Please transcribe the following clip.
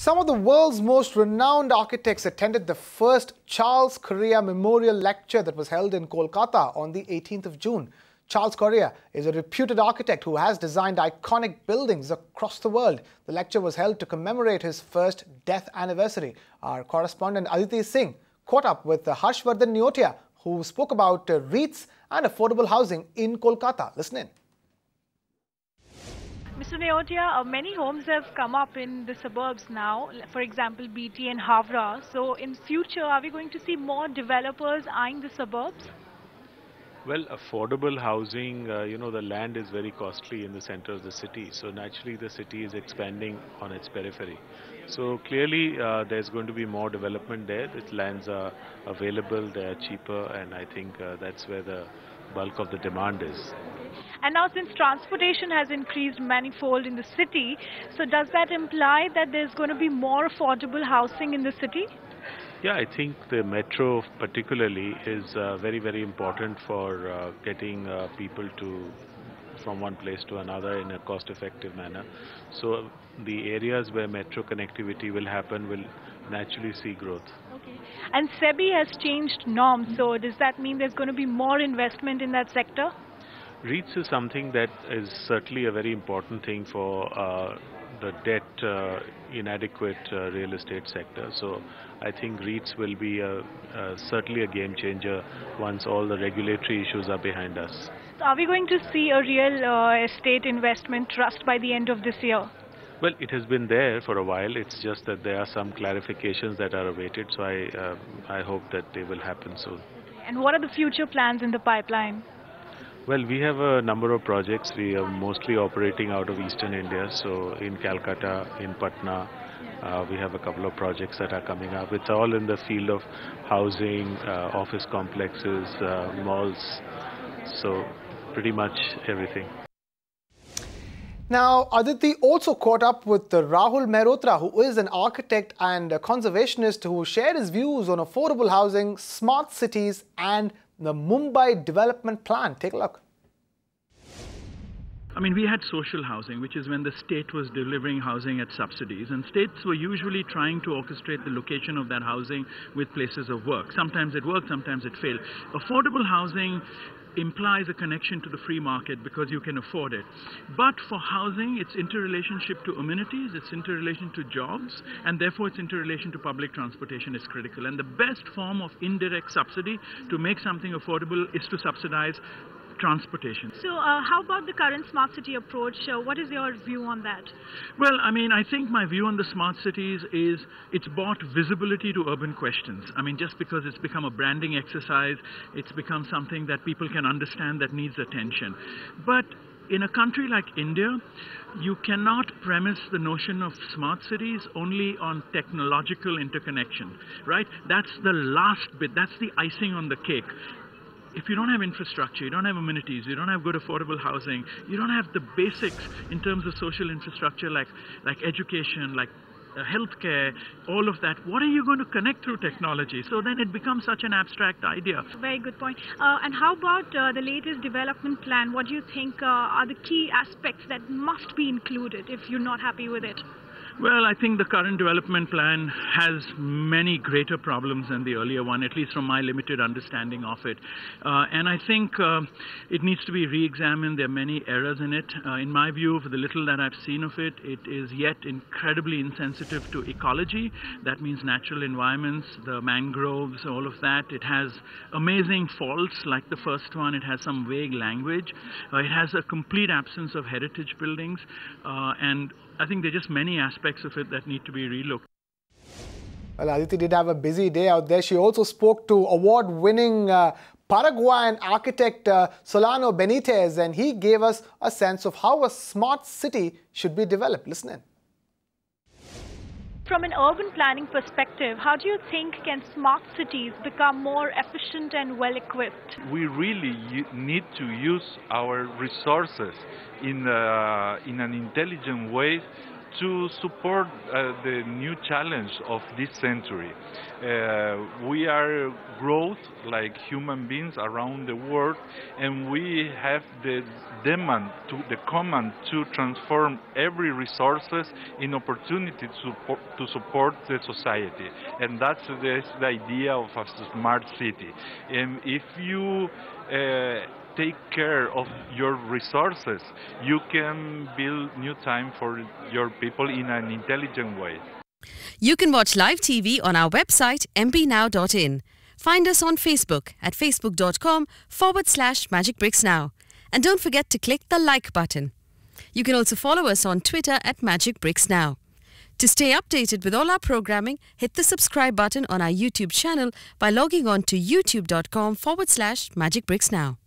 Some of the world's most renowned architects attended the first Charles Correa Memorial Lecture that was held in Kolkata on the 18th of June. Charles Correa is a reputed architect who has designed iconic buildings across the world. The lecture was held to commemorate his first death anniversary. Our correspondent Aditi Singh caught up with Harshvardhan Neotia, who spoke about REITs and affordable housing in Kolkata. Listen in. Mr. Neotia, many homes have come up in the suburbs now, for example, BT and Havra. So in future, are we going to see more developers eyeing the suburbs? Well, affordable housing, the land is very costly in the center of the city. So naturally, the city is expanding on its periphery. So clearly, there's going to be more development there. The lands are available, they're cheaper, and I think that's where the bulk of the demand is. And now since transportation has increased manifold in the city, so does that imply that there's going to be more affordable housing in the city? Yeah, I think the metro particularly is very, very important for getting people from one place to another in a cost-effective manner. So the areas where metro connectivity will happen will naturally see growth. Okay. And SEBI has changed norms, so does that mean there's going to be more investment in that sector? REITs is something that is certainly a very important thing for the debt inadequate real estate sector. So I think REITs will be certainly a game changer once all the regulatory issues are behind us. Are we going to see a real estate investment trust by the end of this year? Well, it has been there for a while. It's just that there are some clarifications that are awaited. So I hope that they will happen soon. And what are the future plans in the pipeline? Well, we have a number of projects. We are mostly operating out of eastern India. So in Calcutta, in Patna, we have a couple of projects that are coming up. It's all in the field of housing, office complexes, malls. So pretty much everything. Now, Aditi also caught up with Rahul Mehrotra, who is an architect and a conservationist who shared his views on affordable housing, smart cities and the Mumbai development plan. Take a look. I mean, we had social housing, which is when the state was delivering housing at subsidies, and states were usually trying to orchestrate the location of that housing with places of work. Sometimes it worked, sometimes it failed. Affordable housing implies a connection to the free market because you can afford it. But for housing, it's interrelationship to amenities, it's interrelation to jobs, and therefore its interrelation to public transportation is critical. And the best form of indirect subsidy to make something affordable is to subsidize transportation. So how about the current smart city approach? What is your view on that? Well, I mean, I think my view on the smart cities is it's brought visibility to urban questions. I mean, just because it's become a branding exercise, it's become something that people can understand that needs attention. But in a country like India, you cannot premise the notion of smart cities only on technological interconnection, right? That's the last bit, that's the icing on the cake. If you don't have infrastructure, you don't have amenities, you don't have good affordable housing, you don't have the basics in terms of social infrastructure like education, like healthcare, all of that, what are you going to connect through technology? So then it becomes such an abstract idea. Very good point. And how about the latest development plan? What do you think are the key aspects that must be included if you're not happy with it? Well, I think the current development plan has many greater problems than the earlier one, at least from my limited understanding of it. And I think it needs to be re-examined. There are many errors in it. In my view, for the little that I've seen of it, it is yet incredibly insensitive to ecology. That means natural environments, the mangroves, all of that. It has amazing faults, like the first one. It has some vague language. It has a complete absence of heritage buildings. And I think there are just many aspects of it that need to be relooked. Well, Aditi did have a busy day out there. She also spoke to award-winning Paraguayan architect Solano Benitez, and he gave us a sense of how a smart city should be developed. Listen in. From an urban planning perspective, how do you think can smart cities become more efficient and well-equipped? We really need to use our resources in an intelligent way to support the new challenge of this century. We are growth like human beings around the world, and we have the command to transform every resources in opportunity to support the society, and that's the idea of a smart city. And if you take care of your resources, you can build new time for your people in an intelligent way. You can watch live TV on our website mpnow.in. Find us on Facebook at facebook.com/magicbricksnow. And don't forget to click the like button. You can also follow us on Twitter at magicbricksnow. To stay updated with all our programming, hit the subscribe button on our YouTube channel by logging on to youtube.com/magicbricksnow.